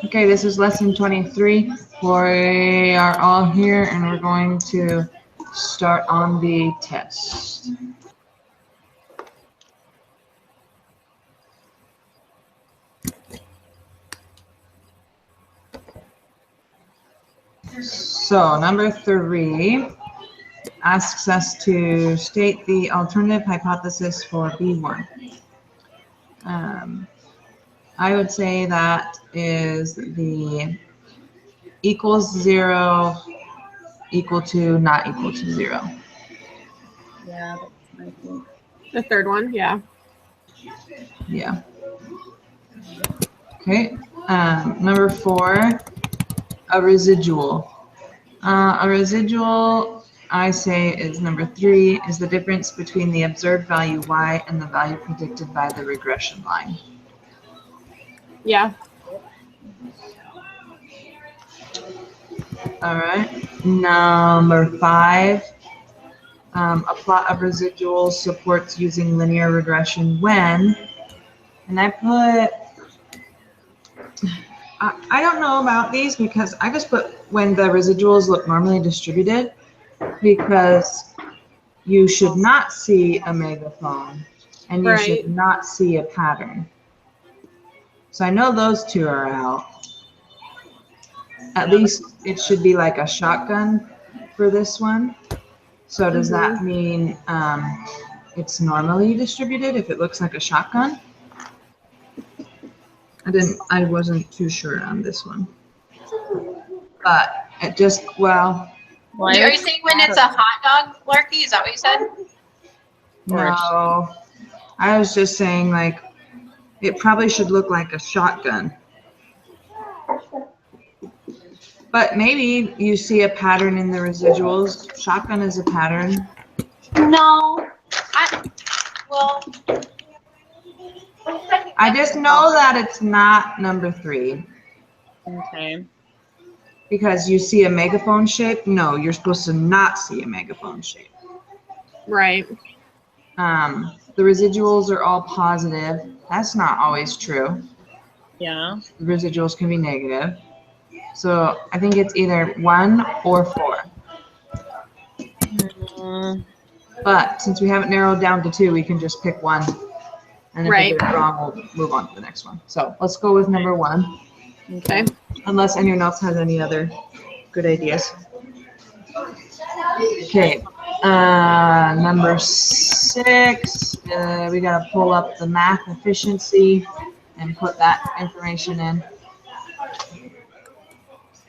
Okay, this is lesson 23. We are all here and we're going to start on the test. So number 3 asks us to state the alternative hypothesis for B1. I would say that is the equals 0, equal to, not equal to 0. Yeah, that's my thing. The third one, yeah. Yeah. Okay. Number 4, a residual. A residual, I say, is number 3, is the difference between the observed value y and the value predicted by the regression line. Yeah. All right. Number 5, a plot of residuals supports using linear regression when, and I put, I don't know about these because I just put when the residuals look normally distributed, because you should not see a megaphone and you should not see a pattern. So I know those two are out. At least it should be like a shotgun for this one. So does that mean it's normally distributed if it looks like a shotgun? I wasn't too sure on this one. But it just, well. Are you saying when it's a hot dog, Larky? Is that what you said? No, I was just saying like it probably should look like a shotgun. But maybe you see a pattern in the residuals. Shotgun is a pattern. No. I just know that it's not number 3. Okay. Because you see a megaphone shape. No, you're supposed to not see a megaphone shape. Right. The residuals are all positive. That's not always true. Yeah. The residuals can be negative. So I think it's either 1 or 4. But since we haven't narrowed down to 2, we can just pick 1. And if we get it wrong, we'll move on to the next one. So let's go with number 1. Okay. Unless anyone else has any other good ideas. Okay. Number 6, we got to pull up the math efficiency and put that information in.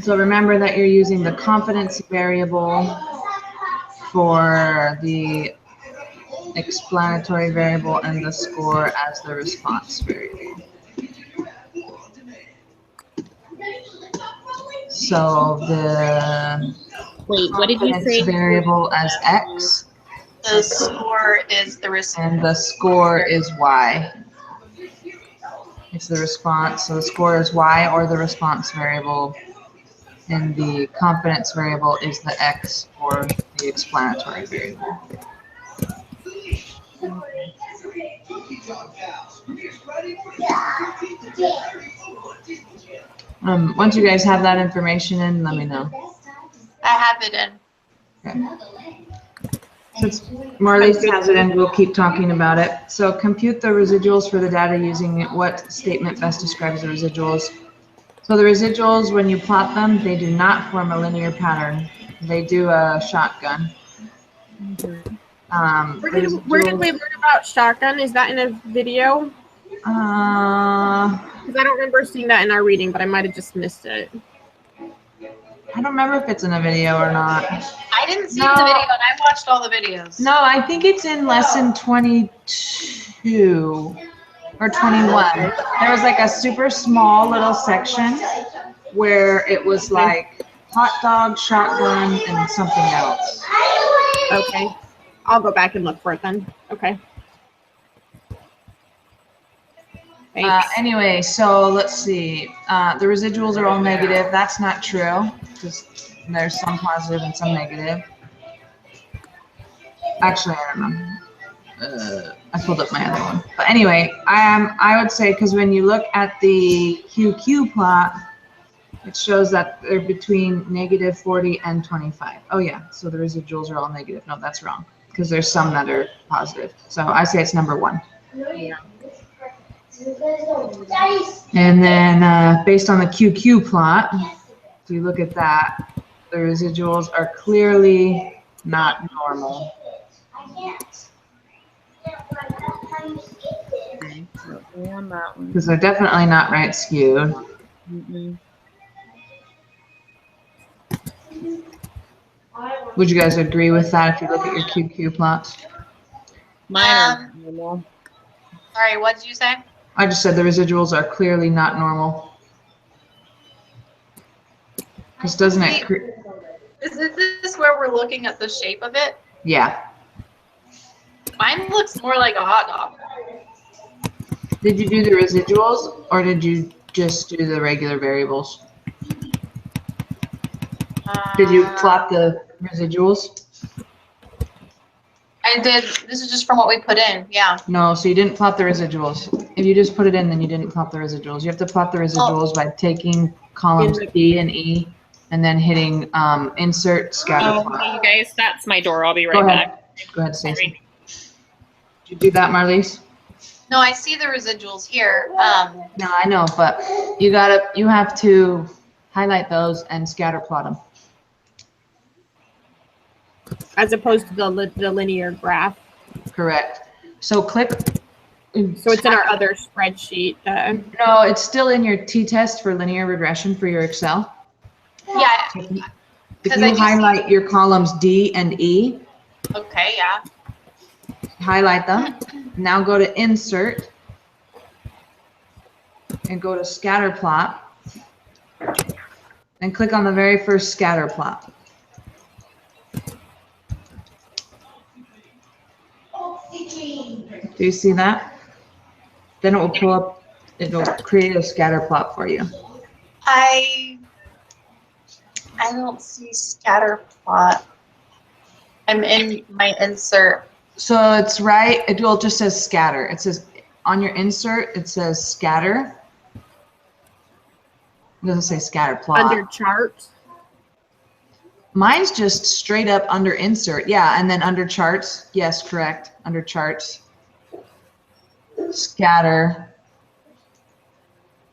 So remember that you're using the confidence variable for the explanatory variable and the score as the response variable. So the what did you say? Variable as x. The score is the response. And the score is y. It's the response. So the score is y, or the response variable. And the confidence variable is the x, or the explanatory variable. Once you guys have that information in, let me know. I have it in. Okay. Since Marlies has it in, we'll keep talking about it. So compute the residuals for the data using what statement best describes the residuals. So the residuals, when you plot them, they do not form a linear pattern. They do a shotgun. Where did we learn about shotgun? Is that in a video? Because I don't remember seeing that in our reading, but I might have just missed it. I don't remember if it's in a video or not. I didn't see the video, and I watched all the videos. No, I think it's in lesson 22 or 21. There was like a super small little section where it was like hot dog, shotgun, and something else. Okay. I'll go back and look for it then. Okay. Anyway, so let's see. The residuals are all negative. That's not true. Just there's some positive and some negative. Actually, I don't know. I pulled up my other one. But anyway, I would say, because when you look at the QQ plot, It shows that they're between negative 40 and 25. Oh yeah, so the residuals are all negative. No, that's wrong because there's some that are positive. So I say it's number 1. Yeah. And then based on the QQ plot, if you look at that, the residuals are clearly not normal. Okay, so A on that one. Because they're definitely not right skewed. Mm-mm. Would you guys agree with that if you look at your QQ plots? Mine are normal. Sorry, what did you say? I just said the residuals are clearly not normal. Because doesn't it? Is this where we're looking at the shape of it? Yeah. Mine looks more like a hot dog. Did you do the residuals or did you just do the regular variables? Did you plot the residuals? I did. This is just from what we put in. Yeah. No, so you didn't plot the residuals. If you just put it in, then you didn't plot the residuals. You have to plot the residuals by taking columns D and E and then hitting insert scatter Oh, plot. hey, you guys, that's my door. I'll be Go right ahead. back. Go ahead, Stacey. Sorry. Did you do that, Marliese? No, I see the residuals here. No, I know, but you have to highlight those and scatter plot them. As opposed to the linear graph. Correct. So click. So it's in our other spreadsheet. No, it's still in your t-test for linear regression for your Excel. Yeah. If 'Cause I you do highlight your columns D and E, Okay. Yeah. highlight them. Now go to insert and go to scatter plot and click on the very first scatter plot. Do you see that? Then it will pull up, it'll create a scatter plot for you. I don't see scatter plot. I'm in my insert. So it's right, it will just says scatter. It says on your insert, it says scatter. It doesn't say scatter plot. Under charts. Mine's just straight up under insert. Yeah, and then under charts. Yes, correct. Under charts. Scatter.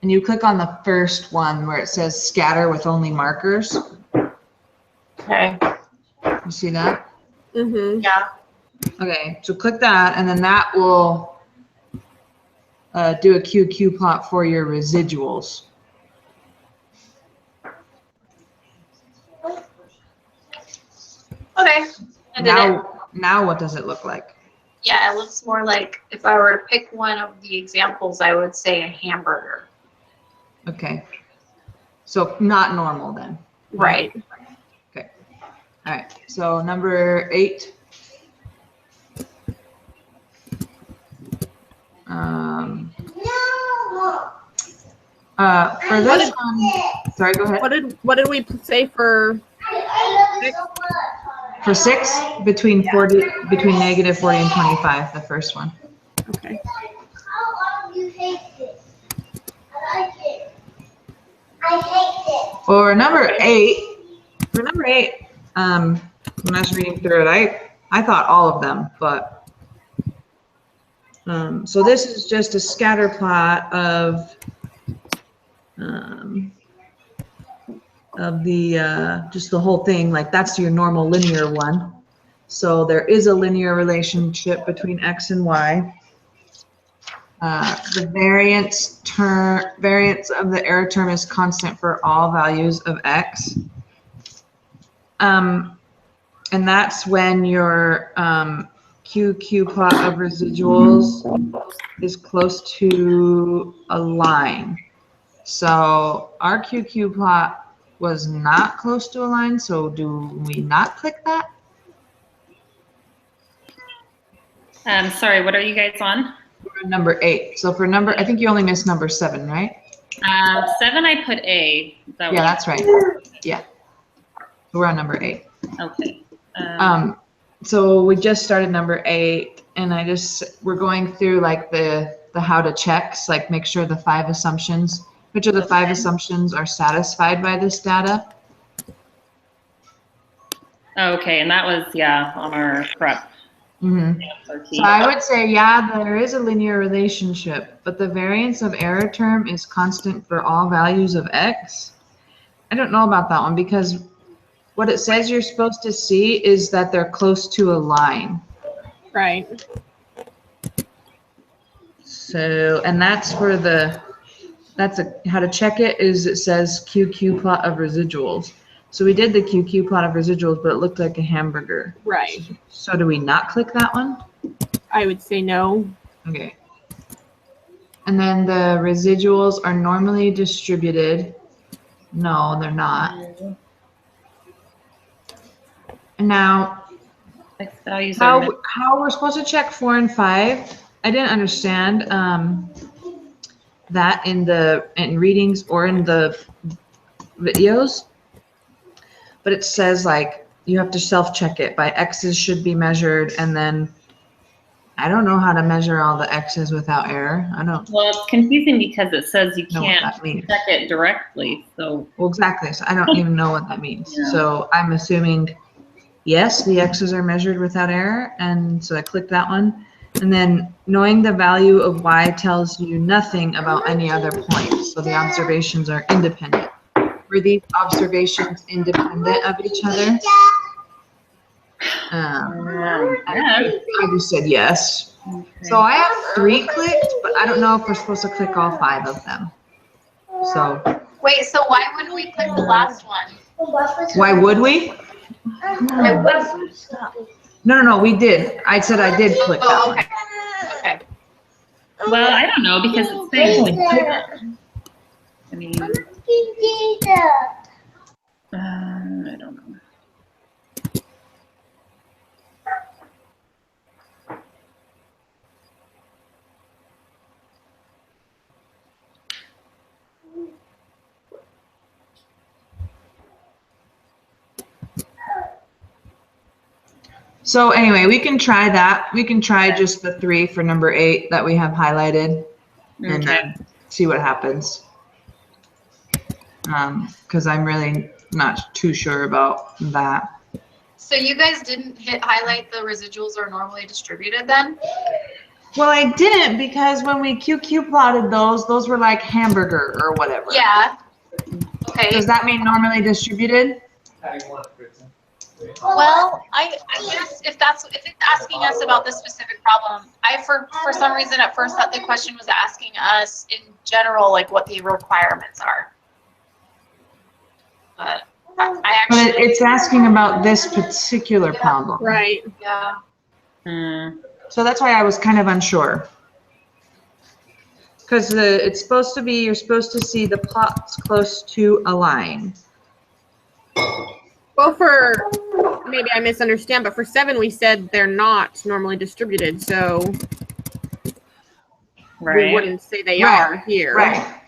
And you click on the first one where it says scatter with only markers. Okay. You see that? Mm-hmm. Yeah. Okay, so click that and then that will do a QQ plot for your residuals. Okay. I did it. Now what does it look like? Yeah, it looks more like if I were to pick one of the examples, I would say a hamburger. Okay. So not normal then. Right. Okay. All right. So number 8. For this one, sorry, go ahead. What did we say for? For 6, between negative 40 and 25, the first one. Okay. For number 8, when I was reading through it, I thought all of them, but so this is just a scatter plot of the just the whole thing. Like that's your normal linear one. So there is a linear relationship between X and Y. The variance of the error term is constant for all values of X. And that's when your QQ plot of residuals is close to a line. So our QQ plot was not close to a line, so do we not click that? Sorry, what are you guys on? We're number 8. So for number, I think you only missed number 7, right? 7, I put A. Is that Yeah, what- that's right. Yeah. We're on number 8. Okay. So we just started number 8, and we're going through like the how to checks, like make sure the 5 assumptions Which of the 5 assumptions are satisfied by this data? Okay, and that was, yeah, on our prep. Mm-hmm. So I would say, yeah, there is a linear relationship, but the variance of error term is constant for all values of x. I don't know about that one because what it says you're supposed to see is that they're close to a line. Right. So, and that's where how to check it is it says QQ plot of residuals. So we did the QQ plot of residuals, but it looked like a hamburger. Right. So do we not click that one? I would say no. Okay. And then the residuals are normally distributed. No, they're not. And now, X values are how we're supposed to check 4 and 5, I didn't understand that in readings or in the videos. But it says like you have to self-check it by X's should be measured, and then I don't know how to measure all the X's without error. I don't Well, it's confusing because it says you know what can't that means. check it directly. So Well, exactly. So I don't even know what that means. Yeah. So I'm assuming, yes, the X's are measured without error. And so I click that one. And then knowing the value of Y tells you nothing about any other points. So the observations are independent. Were these observations independent of each other? I just said yes. So I have 3 clicked, but I don't know if we're supposed to click all 5 of them. So Wait, so why wouldn't we click the last one? why would we? No, we did. I said I did click that Oh, one. okay. Okay. Well, I don't know because it's saying. I mean, I don't know. So anyway, we can try that. We can try just the 3 for number 8 that we have highlighted and then see what happens. Because I'm really not too sure about that. So you guys didn't highlight the residuals are normally distributed then? Well, I didn't because when we QQ plotted those were like hamburger or whatever. Yeah. Okay. Does that mean normally distributed? Well, I guess if it's asking us about this specific problem, for some reason at first thought the question was asking us in general like what the requirements are. But I But actually it's asking about this particular problem. Right. yeah. So that's why I was kind of unsure. Because it's supposed to be, you're supposed to see the plots close to a line. Well, maybe I misunderstand, but for 7 we said they're not normally distributed, so we wouldn't say they are here.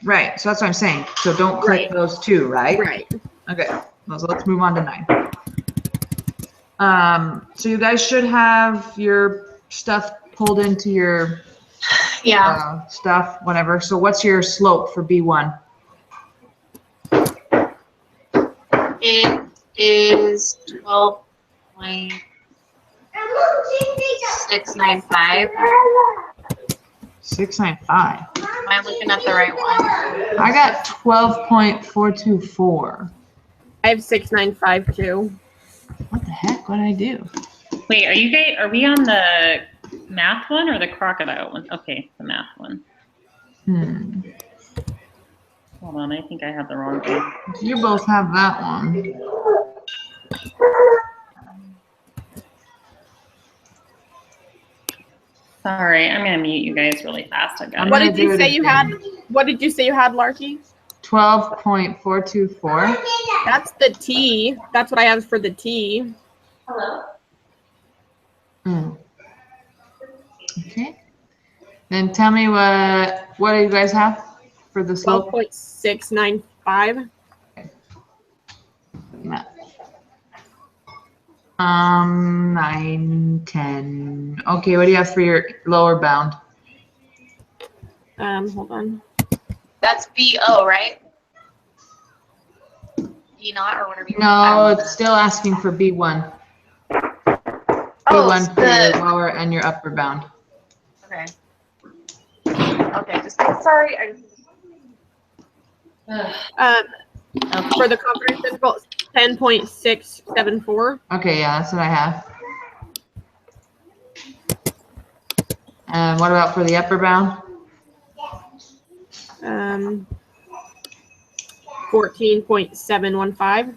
Right. So that's what I'm saying. So don't click those 2, right? Right. Okay. So let's move on to 9. So you guys should have your stuff pulled into your stuff, whatever. So what's your slope for B1? It is 12.695. 695. Am I looking at the right one? I got 12.424. I have 695 What the heck? What did I do? Wait, are we on the math one or the crocodile one? Okay, the math one. Hold on, I think I have the wrong one. You both have that one. Sorry, I'm gonna mute you guys really fast. I've got What it. did you say you had? What did you say you had, Larky? 12.424. That's the T. That's what I have for the T. Hello. Okay. Then tell me what do you guys have for the slope? 12.695. 9, 10. Okay, what do you have for your lower bound? Hold on. That's BO, right? E not or whatever you No, want. it's still asking for B1. Oh, B1 for your the, lower and your upper bound. okay. Okay, just, sorry. For the confidence interval, 10.674. Okay, yeah, that's what I have. And what about for the upper bound? 14.715.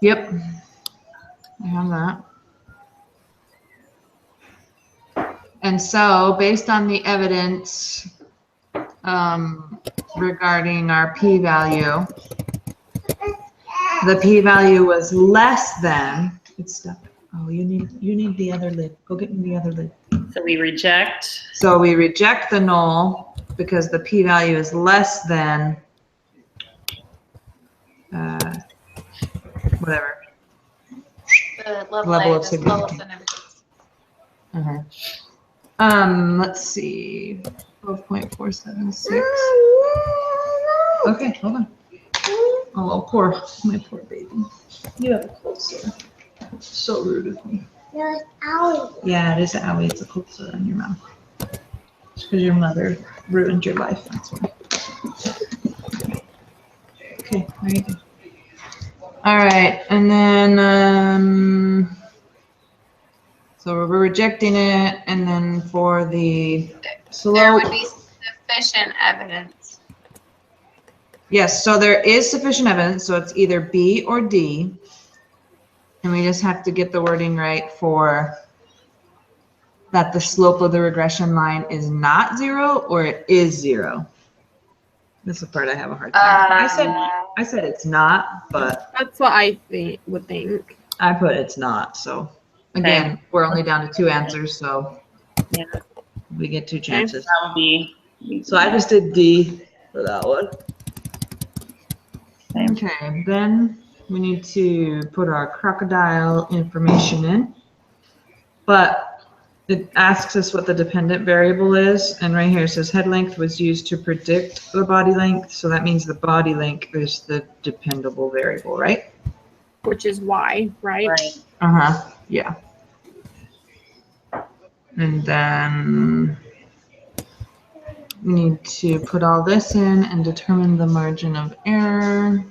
Yep. I have that. And so, based on the evidence regarding our p-value, the p-value was less than. It's stuck. Oh, you need the other lid. Go get me the other lid. So we reject. So we reject the null because the p-value is less than whatever. The Level of significance. Let's see. 12.476. Okay, hold on. Oh, my poor baby. You have a cold sore. So rude of me. No, it's owie. Yeah, it is an owie. It's a cold sore on your mouth. It's because your mother ruined your life. That's why. Okay, there you go. All right, and then so we're rejecting it, and then for the There slope. would be sufficient evidence. Yes, so there is sufficient evidence, so it's either B or D. And we just have to get the wording right for that the slope of the regression line is not 0 or it is 0. This is the part I have a hard time. I said it's not, but That's what I would think. I put it's not. So again, we're only down to 2 answers, so Yeah. we get 2 chances. That would be. So I just did D for that one. Okay, then we need to put our crocodile information in, but it asks us what the dependent variable is, and right here it says head length was used to predict the body length, so that means the body length is the dependable variable, right? Which is Y, right? Right. Uh-huh, yeah. And then we need to put all this in and determine the margin of error.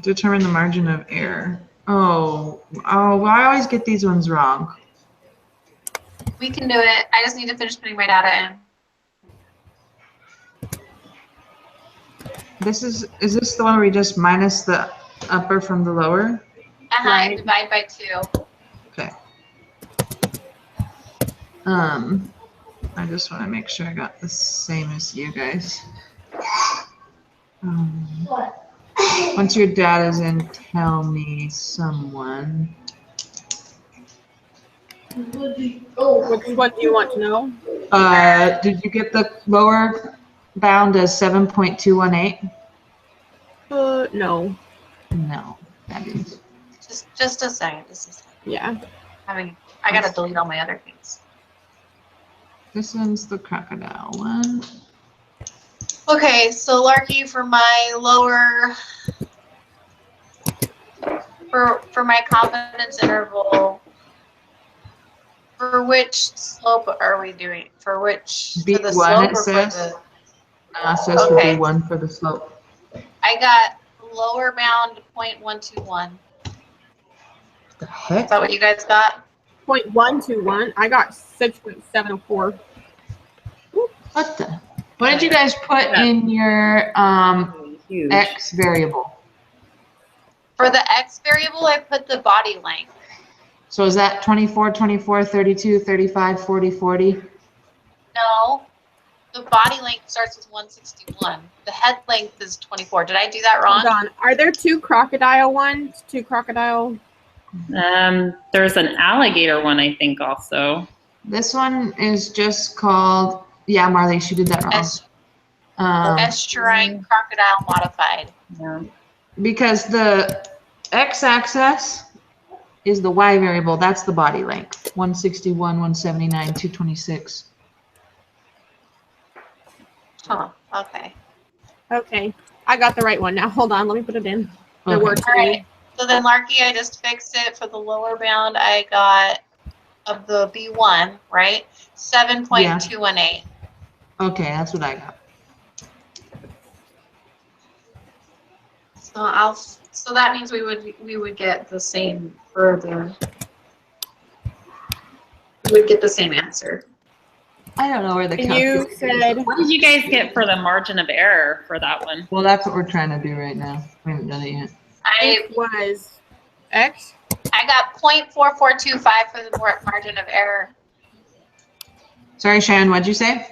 Determine the margin of error. Oh, well, I always get these ones wrong. We can do it. I just need to finish putting my data in. Is this the one where we just minus the upper from the lower? And divide by 2. Okay. I just want to make sure I got the same as you guys. Once your data's in, tell me someone. Which one do you want to know? Did you get the lower bound as 7.218? No. No, that is. Just a second. This is Yeah. I gotta delete all my other things. This one's the crocodile one. Okay, so Larky, for my lower, for my confidence interval, for which slope are we doing? For which, for the B1 slope it or for says. the? It says for Okay. B1 for the slope. I got lower bound 0.121. What the heck? Is that what you guys got? 0.121. I got 6.704. What the? What did you guys put in your Huge. X variable? For the X variable, I put the body length. So is that 24, 24, 32, 35, 40, 40? No, the body length starts with 161. The head length is 24. Did I do that wrong? Hold on. Are there 2 crocodile ones? 2 crocodile? There's an alligator one, I think, also. This one is just called, yeah, Marley, you did that wrong. Estuarine crocodile modified. Yeah. Because the x-axis is the y variable. That's the body length. 161, 179, 226. Huh, okay. Okay. I got the right one now. Hold on. Let me put it in. There Okay. were two. All right. So then Larky, I just fixed it for the lower bound. I got of the B1, right? 7.218. Okay, that's what I got. So that means we would get the same for the, we would get the same answer. I don't know where the And you calculator is. said, What did you guys get for the margin of error for that one? Well, that's what we're trying to do right now. We haven't done it yet. it was X. I got 0.4425 for the margin of error. Sorry, Sharon, what'd you say?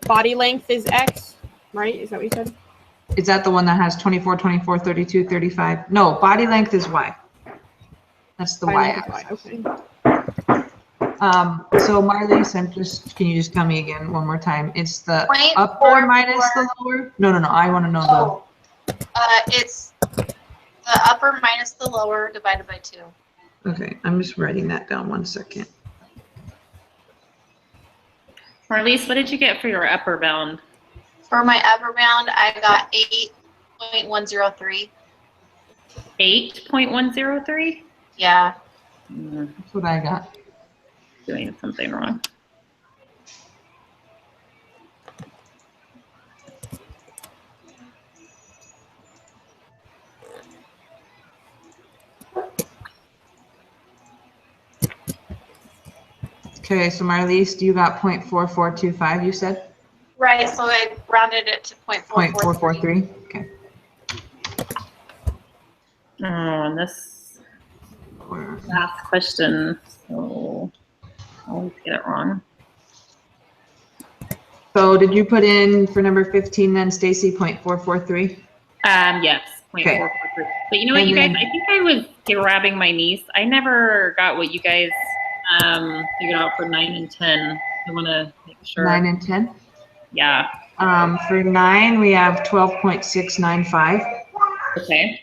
Body length is X, right? Is that what you said? Is that the one that has 24, 24, 32, 35? No, body length is Y. That's the Body Y length is axis. Y. Okay. So Marlies, can you just tell me again one more time? It's the 0.44 upper minus the lower? No, I want to know Oh, it's the upper minus the lower divided by 2. Okay, I'm just writing that down 1 second. Marlise, what did you get for your upper bound? For my upper bound, I got 8.103. 8.103? Yeah. That's what I got. Doing something wrong. Okay, so Marlies, you got 0.4425, you said? Right, so I rounded it to 0.443. 0.443, okay. Oh, and this last question, so I always get it wrong. So did you put in for number 15 then, Stacy, 0.443? Yes, 0.443. Okay. But you know what, And you guys, then- I think I was grabbing my niece. I never got what you guys figured out for 9 and 10. I want to make sure. 9 and 10? Yeah. For 9, we have 12.695. Okay.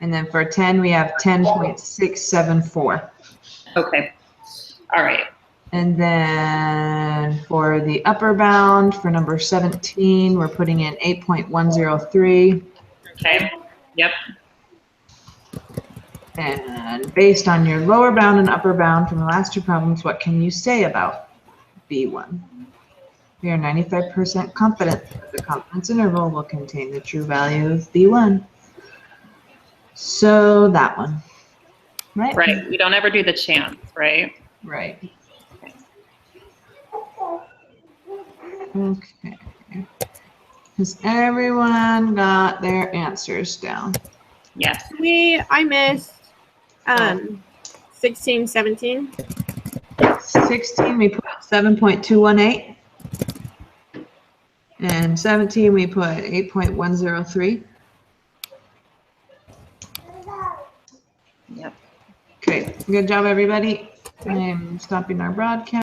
And then for 10, we have 10.674. Okay. All right. And then for the upper bound, for number 17, we're putting in 8.103. Okay. Yep. And based on your lower bound and upper bound from the last two problems, what can you say about B1? We are 95% confident that the confidence interval will contain the true value of B1. So that one, right? Right. We don't ever do the chance, right? Right. Okay. Has everyone got their answers down? Yes. I missed 16, 17. 16, we put 7.218. And 17, we put 8.103. Yep. Okay, good job, everybody. I'm stopping our broadcast.